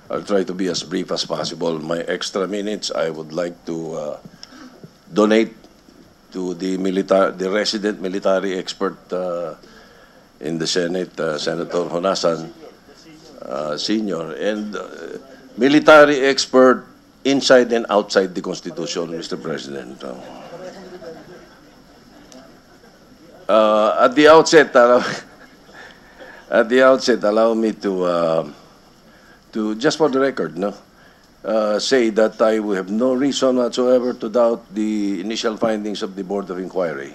I'll try to be as brief as possible. My extra minutes, I would like to donate to the resident military expert in the Senate, Senator Honasan Sr., and military expert inside and outside the Constitution, Mr. President. At the outset, allow me to just for the record, say that I have no reason whatsoever to doubt the initial findings of the Board of Inquiry,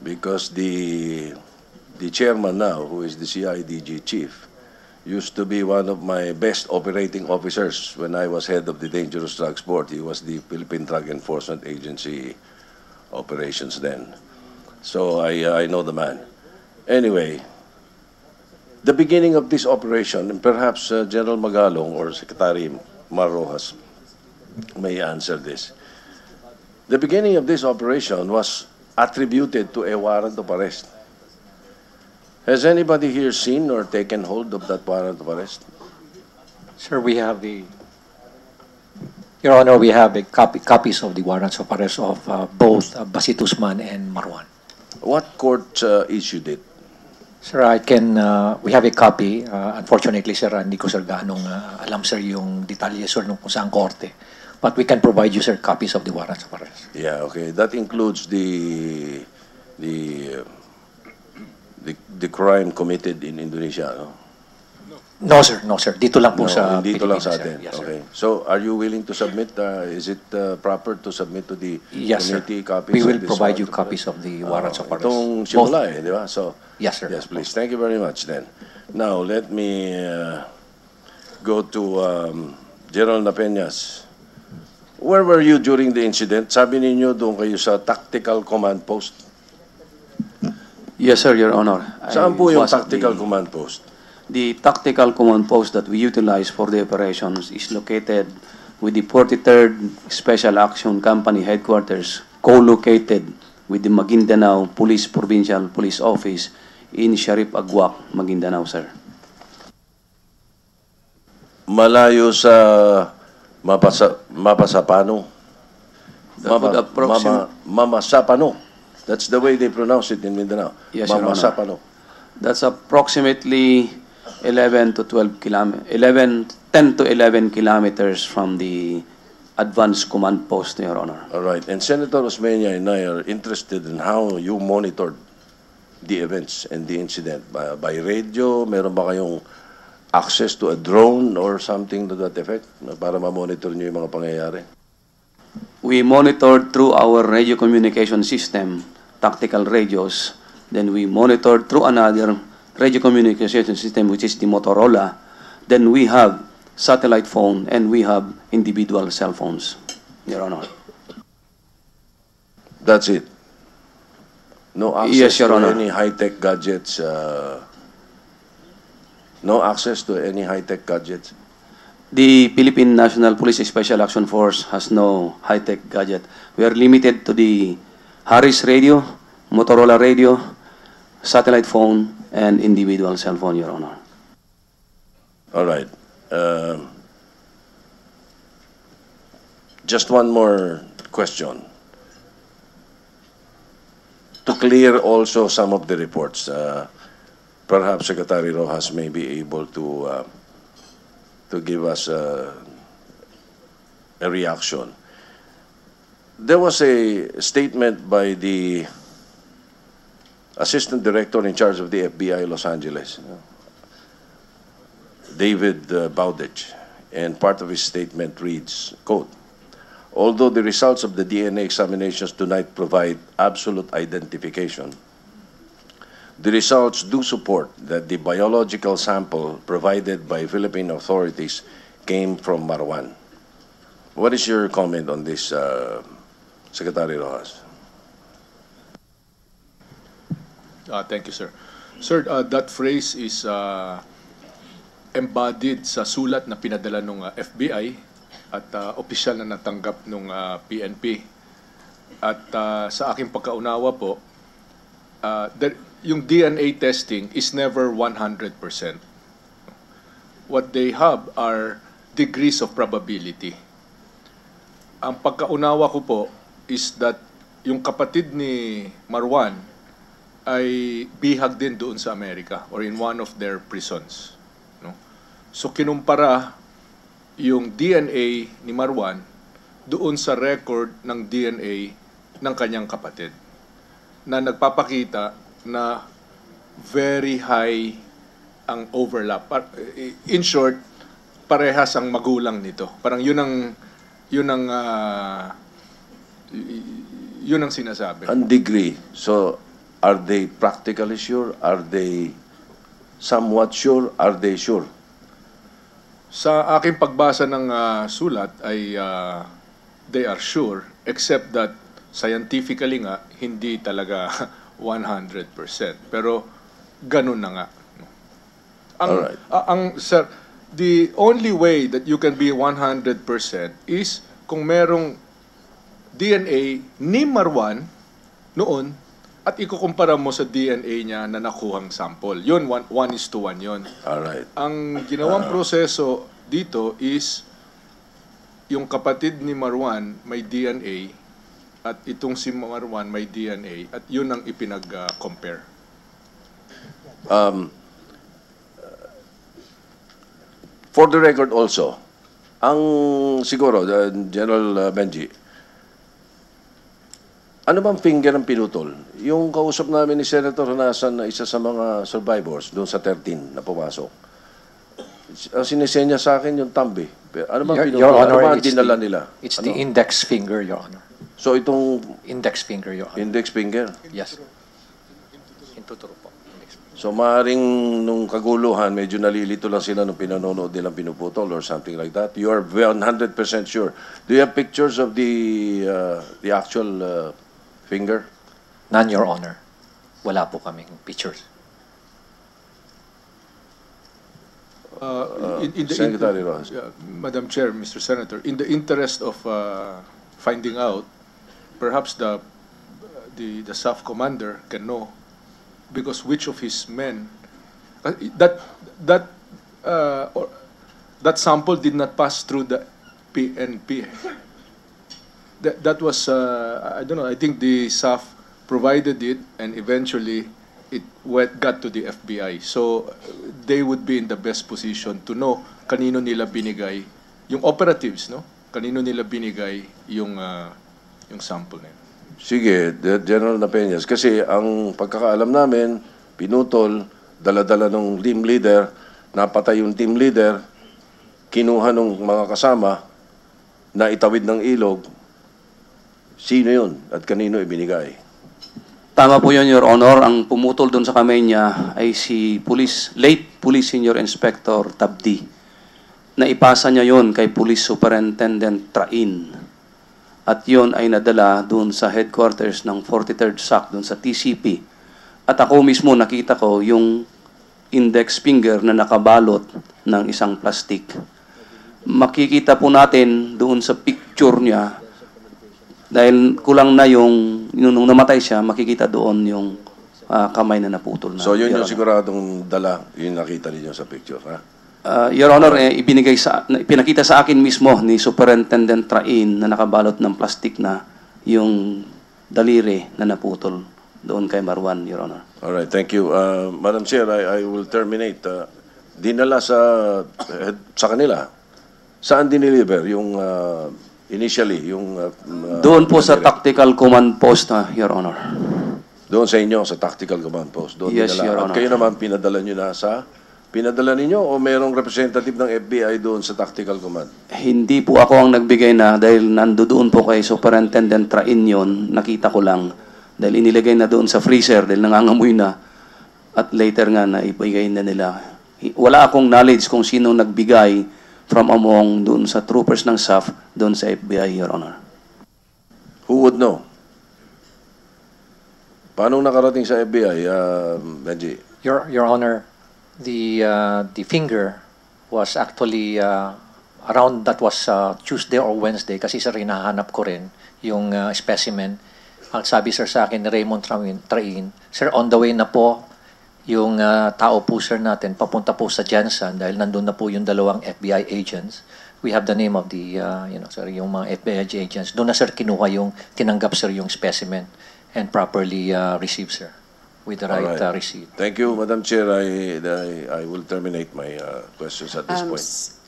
because the chairman now, who is the CIDG chief, used to be one of my best operating officers when I was head of the Dangerous Drugs Board. He was the Philippine Drug Enforcement Agency operations then. So I know the man. Anyway, the beginning of this operation, and perhaps General Magalong or Secretary Mar Rojas may answer this. The beginning of this operation was attributed to a warrant of arrest. Has anybody here seen or taken hold of that warrant of arrest? Sir, we have the... Your Honor, we have copies of the warrants of arrest of both Basit Usman and Marwan. What court issued it? Sir, I can, we have a copy. Unfortunately, sir, hindi ko sir gaanong alam sir yung detalye sir nung kung saan korte. But we can provide you sir copies of the warrants of arrest. Yeah, okay. That includes the crime committed in Indonesia, no? No, sir. No, sir. Dito lang po No, sa dito lang Pilipinas, sa sir. atin. Yes, sir. Okay. So, are you willing to submit? Is it proper to submit to the Yes, sir. committee copies? We of will this provide you warrant of copies arrest? of the warrants of arrest. Itong simula di ba? So, Yes, sir. yes, please. Thank you very much then. Now, let me go to General Napeñas. Where were you during the incident? Sabi ninyo doon kayo sa tactical command post. Yes, sir, Your Honor. Saan po yung was at tactical the- command post? The tactical command post that we utilize for the operations is located with the 43rd Special Action Company headquarters, co-located with the Maguindanao Police Provincial Police Office in Sharif Agwak, Maguindanao, sir. Malayo sa Mapasapano. That would approximate- Mamasapano. That's the way they pronounce it in Mindanao. Yes, Your Honor. Mamasapano. That's approximately 10 to 11 kilometers from the advanced command post, Your Honor. All right. And Senator Osmeña and I are interested in how you monitored the events and the incident. By radio, meron ba kayong access to a drone or something to that effect para ma-monitor nyo yung mga pangyayari? We monitored through our radio communication system, tactical radios. Then we monitored through another radio communication system, which is the Motorola. Then we have satellite phone and we have individual cell phones, Your Honor. That's it. No access Yes, Your to Honor. any high-tech gadgets. No access to any high-tech gadgets. The Philippine National Police Special Action Force has no high-tech gadget. We are limited to the Harris radio, Motorola radio, satellite phone, and individual cell phone, Your Honor. All right. Just one more question. To clear also some of the reports, perhaps Secretary Rojas may be able to give us a reaction. There was a statement by the Assistant Director in charge of the FBI Los Angeles, David Bowditch, and part of his statement reads, quote, "Although the results of the DNA examinations tonight provide absolute identification, the results do support that the biological sample provided by Philippine authorities came from Marwan." What is your comment on this, Secretary Rojas? Thank you, sir. Sir, that phrase is embodied sa sulat na pinadala ng FBI at opisyal na natanggap ng PNP. At sa aking pagkaunawa po, yung DNA testing is never 100%. What they have are degrees of probability. Ang pagkaunawa ko po is that yung kapatid ni Marwan ay bihag din doon sa Amerika or in one of their prisons. No? So kinumpara yung DNA ni Marwan doon sa record ng DNA ng kanyang kapatid na nagpapakita na very high ang overlap. In short, parehas ang magulang nito. Parang yun ang sinasabi. Ang degree. So, are they practically sure? Are they somewhat sure? Are they sure? Sa aking pagbasa ng sulat ay they are sure, except that scientifically nga, hindi talaga 100%. Pero ganun na nga. Sir, the only way that you can be 100% is kung merong DNA ni Marwan noon at ikukumpara mo sa DNA niya na nakuhang sample. Yun, 1:1 yun. Alright. Ang ginawang proseso dito is yung kapatid ni Marwan may DNA at itong si Marwan may DNA at yun ang ipinag-compare. For the record also, ang siguro, General Benji, ano bang finger ang pinutol? Yung kausap namin ni Senator Honasan na isa sa mga survivors doon sa 13 na pumasok. Sinisenya sa akin yung thumb eh. Ano bang pinutol? Your Honor, ano bang dinala nila? It's Ano? the index finger, Your Honor. So itong Index finger, Your Honor. index finger. Yes. Intuturo po. Index finger. So maaaring nung kaguluhan, medyo nalilito lang sila nung pinanonood nilang pinuputol or something like that. You are 100% sure. Do you have pictures of the actual finger? None, Your Honor. Wala po kaming pictures. Secretary Rojas. Madam Chair, Mr. Senator, in the interest of finding out, perhaps the SAF commander can know because which of his men that sample did not pass through the PNP. That was I don't know. I think the SAF provided it, and eventually it got to the FBI. So they would be in the best position to know kanino nila binigay yung operatives, no? Kanino nila binigay yung sample na yun. Sige, General Napeñas. Kasi ang pagkakaalam namin, pinutol, dala-dala ng team leader, napatay yung team leader, kinuha ng mga kasama, na itawid ng ilog. Sino yun at kanino ibinigay? Tama po yun, Your Honor. Ang pumutol doon sa kamay niya ay si late Police Senior Inspector Tabdi. Naipasa niya yon kay Police Superintendent Train. At yon ay nadala doon sa headquarters ng 43rd SAC, doon sa TCP. At ako mismo nakita ko yung index finger na nakabalot ng isang plastic. Makikita po natin doon sa picture niya, dahil kulang na yung nung namatay siya, makikita doon yung kamay na naputol na. So yun Your yung siguradong dala, yung nakita ninyo sa picture, ha? Your Honor, pinakita sa akin mismo ni Superintendent Train na nakabalot ng plastic na yung daliri na naputol doon kay Marwan, Your Honor. All right, thank you. Madam Chair, I will terminate. Dinala sa kanila. Saan diniliver yung initially yung Doon po sa Tactical Command Post, Your Honor. doon sa inyo sa Tactical Command Post. Doon Yes, dinala. Your At Honor. kayo naman pinadala niyo na sa pinadala ninyo o merong representative ng FBI doon sa Tactical Command? Hindi po ako ang nagbigay na dahil nandoon po kay Superintendent Train yon, nakita ko lang. Dahil inilagay na doon sa freezer dahil nangangamoy na at later nga na ibigay na nila. Wala akong knowledge kung sino nagbigay from among doon sa troopers ng SAF doon sa FBI, Your Honor. Who would know? Paano nakarating sa FBI, Benji? Your Honor, the finger was actually around that was Tuesday or Wednesday kasi sir hinahanap ko rin yung specimen. Ang sabi sir sa akin ni Raymond Train, sir on the way na po Yung tao po sir natin, papunta po sa Jensen dahil nandun na po yung dalawang FBI agents. We have the name of the, sir, yung mga FBI agents. Doon na sir kinuha yung, tinanggap sir yung specimen and properly received sir with the right Alright. receipt. Thank you, Madam Chair. I will terminate my questions at this point.